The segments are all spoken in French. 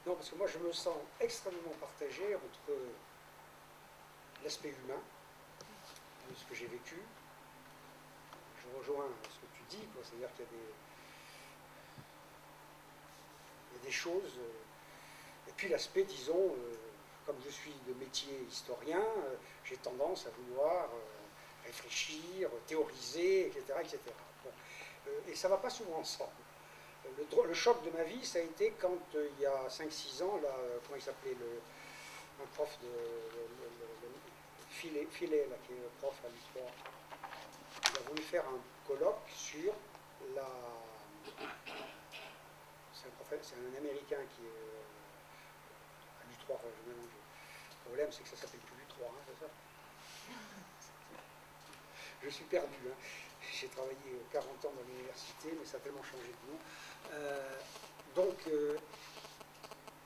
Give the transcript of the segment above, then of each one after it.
Non, parce que moi je me sens extrêmement partagé entre l'aspect humain, de ce que j'ai vécu. Je rejoins ce que tu dis, c'est-à-dire qu'il y a des choses, et puis l'aspect, disons, comme je suis de métier historien, j'ai tendance à vouloir réfléchir, théoriser, etc. etc. Bon. Et ça ne va pas souvent ensemble. Le choc de ma vie, ça a été quand, il y a 5-6 ans, là, comment il s'appelait, un prof de Filet, là, qui est prof à l'histoire, il a voulu faire un colloque sur la... C'est un Américain qui est à l'U3, je mélange. Le problème, c'est que ça s'appelle plus l'U3, hein, c'est ça? Je suis perdu, hein. J'ai travaillé 40 ans dans l'université, mais ça a tellement changé de nom.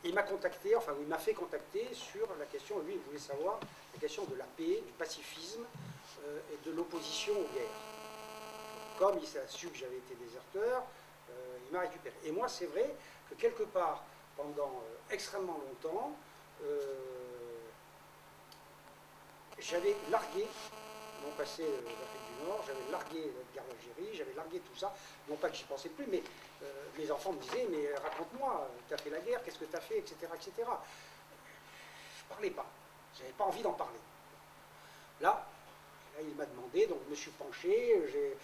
Il m'a contacté, enfin il m'a fait contacter sur la question, lui il voulait savoir la question de la paix, du pacifisme et de l'opposition aux guerres. Comme il a su que j'avais été déserteur, il m'a récupéré. Et moi c'est vrai que quelque part, pendant extrêmement longtemps, j'avais largué mon passé d'Afrique du Nord, j'avais largué la guerre d'Algérie, j'avais largué tout ça, non pas que j'y pensais plus, mais mes enfants me disaient, mais raconte-moi, tu as fait la guerre, qu'est-ce que tu as fait, etc., etc. Je ne parlais pas, je n'avais pas envie d'en parler. Là, il m'a demandé, donc je me suis penché, j'ai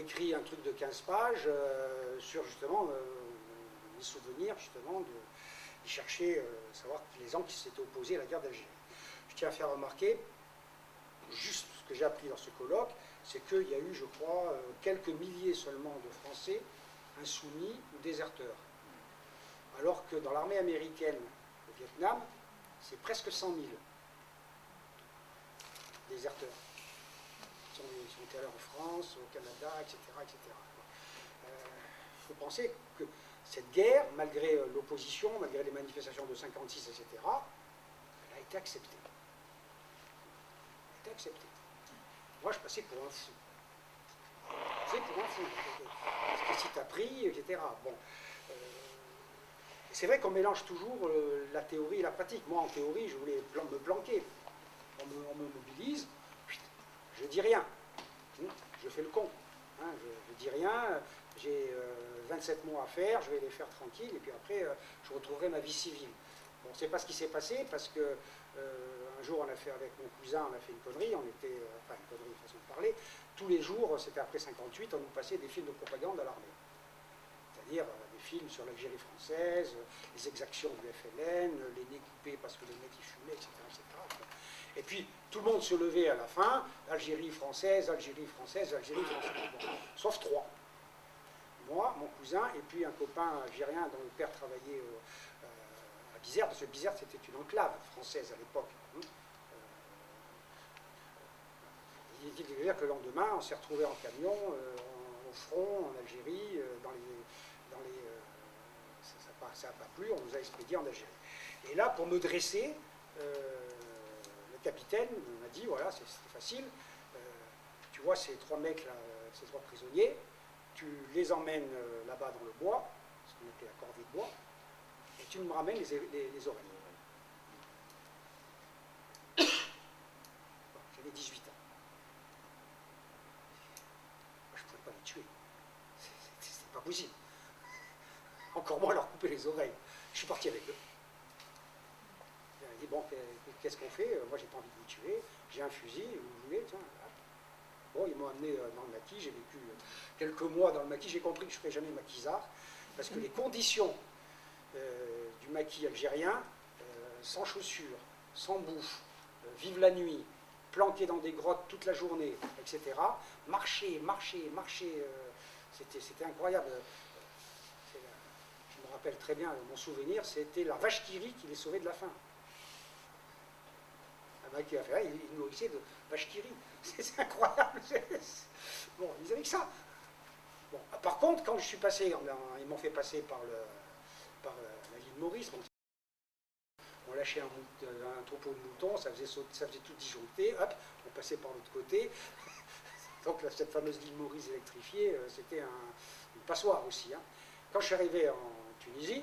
écrit un truc de 15 pages sur justement les souvenirs, justement, de chercher, savoir les gens qui s'étaient opposés à la guerre d'Algérie. Je tiens à faire remarquer, juste ce que j'ai appris dans ce colloque, c'est qu'il y a eu, je crois, quelques milliers seulement de Français insoumis ou déserteurs. Alors que dans l'armée américaine au Vietnam, c'est presque 100 000 déserteurs. Ils sont allés en France, au Canada, etc. etc. Il faut penser que cette guerre, malgré l'opposition, malgré les manifestations de 56, etc., elle a été acceptée. Elle a été acceptée. Moi, je passais pour un fou. C'est pour un fou. Qu'est-ce qui t'a pris, etc. Bon. C'est vrai qu'on mélange toujours la théorie et la pratique. Moi, en théorie, je voulais me planquer. On me mobilise, je dis rien. Je fais le con. Hein, je dis rien. J'ai 27 mois à faire, je vais les faire tranquille, et puis après, je retrouverai ma vie civile. Bon, c'est pas ce qui s'est passé, parce que un jour, on a fait avec mon cousin, on a fait une connerie, on était, enfin une connerie, une façon de parler, tous les jours, c'était après 58, on nous passait des films de propagande à l'armée. C'est-à-dire des films sur l'Algérie française, les exactions du FLN, les nez coupés parce que les mecs ils fumaient, etc., etc. Et puis, tout le monde se levait à la fin, Algérie française, Algérie française, Algérie française. Bon, sauf 3. Moi, mon cousin, et puis un copain algérien dont le père travaillait à Bizerte, parce que Bizerte c'était une enclave française à l'époque. Il dit que le lendemain, on s'est retrouvé en camion, au front, en Algérie, ça n'a pas plu, on nous a expédiés en Algérie. Et là, pour me dresser, le capitaine m'a dit, voilà, c'est facile, tu vois ces 3 mecs là, ces 3 prisonniers, tu les emmènes là-bas dans le bois, ce qu'on appelait la corvée de bois, et tu me ramènes les oreilles. Bon, j'avais 18 ans. Moi, je ne pouvais pas les tuer. C'était pas possible. Encore moins leur couper les oreilles. Je suis parti avec eux. Il a dit, bon, qu'est-ce qu'on fait? Moi, j'ai pas envie de vous tuer. J'ai un fusil, vous voulez, tiens. Bon, ils m'ont amené dans le maquis. J'ai vécu quelques mois dans le maquis. J'ai compris que je ne ferais jamais maquisard. Parce que les conditions du maquis algérien, sans chaussures, sans bouffe, vivre la nuit, planqué dans des grottes toute la journée, etc. Marcher, c'était incroyable. Je me rappelle très bien, mon souvenir, c'était la vache qui rit qui les sauvait de la faim. Un mec qui a fait, il nourrissait de vache qui rit. C'est incroyable. Bon, ils avaient que ça. Bon, par contre, quand je suis passé, ils m'ont fait passer par la ligne Maurice. On lâchait un troupeau de moutons, ça faisait tout disjoncter, hop, on passait par l'autre côté. Donc cette fameuse ligne Maurice électrifiée, c'était une passoire aussi. Hein. Quand je suis arrivé en Tunisie,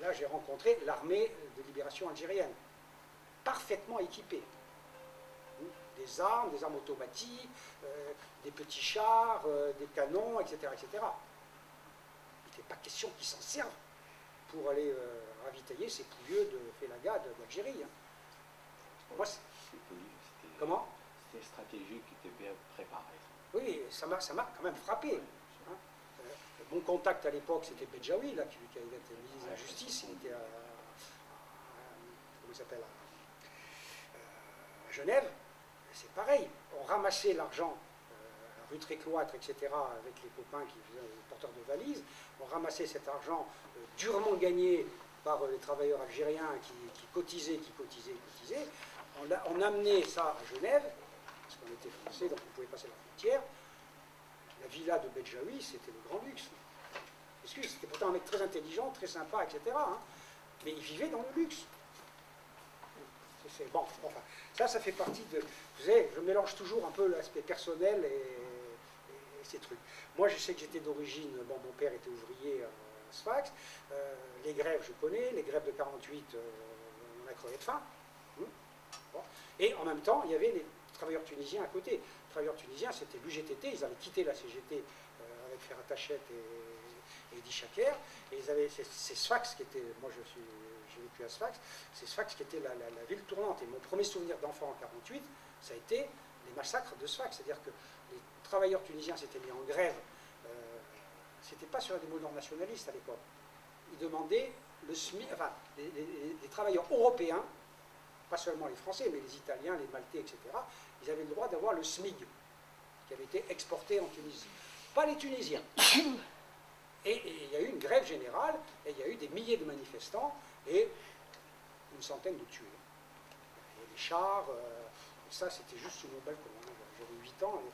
là j'ai rencontré l'armée de libération algérienne, parfaitement équipée. Des armes automatiques, des petits chars, des canons, etc. etc. Il n'était pas question qu'ils s'en servent pour aller ravitailler ces pouilleux de Félaga d'Algérie. Hein. Moi, comment? C'était une stratégie qui était bien préparée. Oui, ça m'a quand même frappé. Hein. Mon contact à l'époque, c'était Bedjaoui, là, qui a été ministre de la Justice. Il était comment il s'appelle, à Genève. C'est pareil, on ramassait l'argent rue Trécloître, etc., avec les copains qui faisaient les porteurs de valises. On ramassait cet argent durement gagné par les travailleurs algériens qui cotisaient. On amenait ça à Genève, parce qu'on était français, donc on pouvait passer la frontière. La villa de Bedjaoui, c'était le grand luxe. Excuse, c'était pourtant un mec très intelligent, très sympa, etc. Hein, mais il vivait dans le luxe. Bon, enfin, ça fait partie de... Vous savez, je mélange toujours un peu l'aspect personnel et ces trucs. Moi, je sais que j'étais d'origine... Bon, mon père était ouvrier à Sfax. Les grèves, je connais. Les grèves de 48, on a crevé de faim. Bon. Et en même temps, il y avait les travailleurs tunisiens à côté. Les travailleurs tunisiens, c'était l'UGTT. Ils avaient quitté la CGT avec Ferhat Tachet et Edi Chaker. Et ils avaient ces Sfax qui étaient... Moi, j'ai vécu à Sfax. C'est Sfax qui était la ville tournante. Et mon premier souvenir d'enfant en 48, ça a été les massacres de Sfax. C'est-à-dire que les travailleurs tunisiens s'étaient mis en grève. C'était pas sur des mots non nationalistes à l'époque. Ils demandaient le SMIC, enfin, les travailleurs européens, pas seulement les Français, mais les Italiens, les Maltais, etc., ils avaient le droit d'avoir le SMIG, qui avait été exporté en Tunisie. Pas les Tunisiens. Et il y a eu une grève générale, et il y a eu des milliers de manifestants, et une centaine de tués. Il y a des chars, ça c'était juste sous mon balcon. Hein. J'avais 8 ans, et,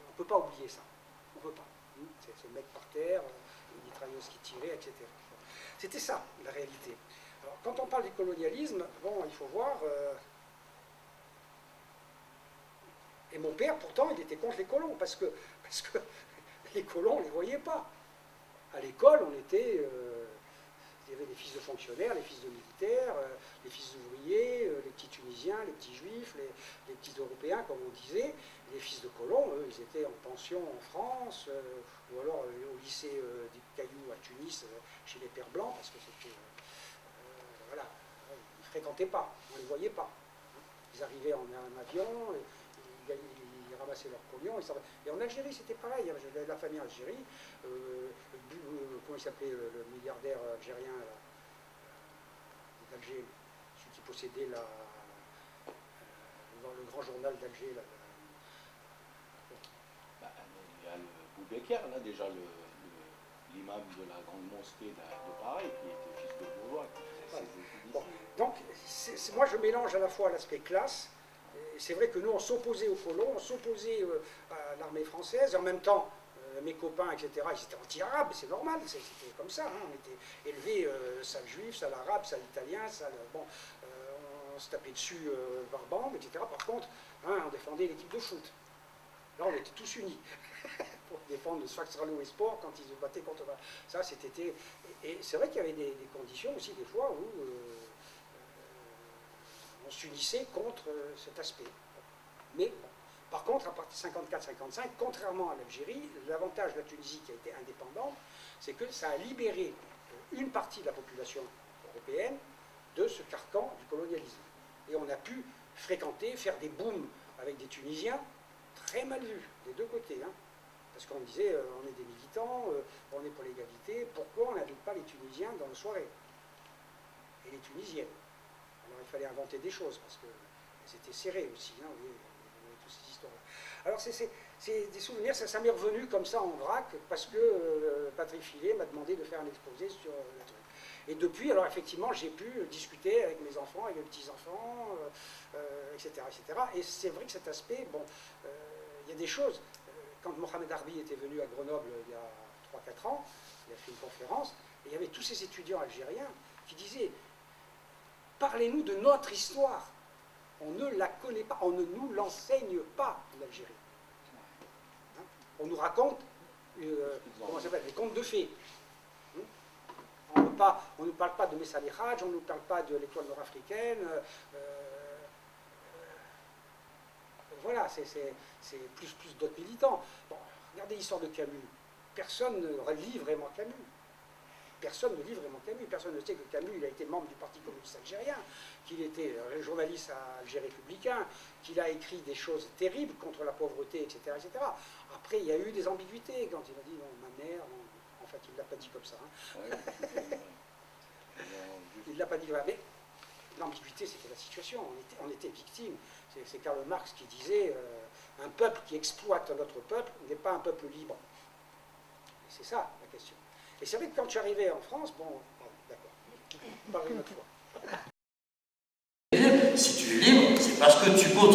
on ne peut pas oublier ça. On ne peut pas. C'est ce mec par terre, une mitrailleuse qui tirait, etc. C'était ça, la réalité. Alors, quand on parle du colonialisme, bon, il faut voir... et mon père, pourtant, il était contre les colons, parce que les colons, on ne les voyait pas. À l'école, on était... il y avait les fils de fonctionnaires, les fils de militaires, les fils d'ouvriers, les petits Tunisiens, les petits Juifs, les petits Européens, comme on disait. Les fils de colons, eux, ils étaient en pension en France, ou alors au lycée des Cailloux à Tunis, chez les Pères Blancs, parce que c'était... voilà, ils ne fréquentaient pas, on ne les voyait pas. Ils arrivaient en avion, ils ramassaient leurs pognon. Et en Algérie, c'était pareil. J'avais la famille en Algérie. Comment il s'appelait le milliardaire algérien d'Alger, celui qui possédait le grand journal d'Alger. Il y a le Boubaker, là, déjà l'imam de la grande mosquée de Paris, qui était fils de bourgeois. Voilà. Bon. Donc, moi, je mélange à la fois l'aspect classe. C'est vrai que nous, on s'opposait aux colons, on s'opposait à l'armée française, et en même temps, mes copains, etc., ils étaient anti-arabes, c'est normal, c'était comme ça, hein, on était élevés, sale juif, sale arabe, sale italien, sale... Bon, on se tapait dessus par bande, etc. Par contre, hein, on défendait l'équipe de foot. Là, on était tous unis pour défendre le Sfax Rallo et Sport quand ils se battaient contre... Ça, c'était... Et c'est vrai qu'il y avait des conditions aussi, des fois, où... on s'unissait contre cet aspect. Mais, bon, par contre, à partir de 54-55, contrairement à l'Algérie, l'avantage de la Tunisie qui a été indépendante, c'est que ça a libéré une partie de la population européenne de ce carcan du colonialisme. Et on a pu fréquenter, faire des booms avec des Tunisiens, très mal vus, des deux côtés. Hein. Parce qu'on disait, on est des militants, on est pour l'égalité, pourquoi on n'invite pas les Tunisiens dans nos soirées? Et les Tunisiennes. Alors il fallait inventer des choses, parce que c'était serré aussi, hein, vous voyez, toutes ces histoires-là. Alors c'est des souvenirs, ça m'est revenu comme ça en vrac, parce que Patrick Fillet m'a demandé de faire un exposé sur le truc. Et depuis, alors effectivement, j'ai pu discuter avec mes enfants, avec mes petits-enfants, etc., etc. Et c'est vrai que cet aspect, bon, il y a des choses. Quand Mohamed Harbi était venu à Grenoble il y a 3-4 ans, il a fait une conférence, et il y avait tous ces étudiants algériens qui disaient « Parlez-nous de notre histoire. On ne la connaît pas, on ne nous l'enseigne pas, l'Algérie. Hein, on nous raconte, comment ça s'appelle, des contes de fées. On ne nous parle pas de Messa Hadj, on ne nous parle pas de l'étoile nord-africaine. Voilà, c'est plus d'autres militants. Bon, regardez l'histoire de Camus. Personne ne lit vraiment Camus. Personne ne lit vraiment Camus. Personne ne sait que Camus, il a été membre du Parti communiste algérien, qu'il était journaliste à Alger républicain, qu'il a écrit des choses terribles contre la pauvreté, etc., etc. Après, il y a eu des ambiguïtés quand il a dit non, ma mère, non. En fait, il ne l'a pas dit comme ça. Hein. Ouais, il ne l'a pas dit comme ça. Mais l'ambiguïté, c'était la situation. On était victime. C'est Karl Marx qui disait un peuple qui exploite un autre peuple n'est pas un peuple libre. C'est ça la question. Et c'est vrai que quand je suis arrivé en France, bon, d'accord, on parlera une autre fois. Si tu es libre, c'est parce que tu comptes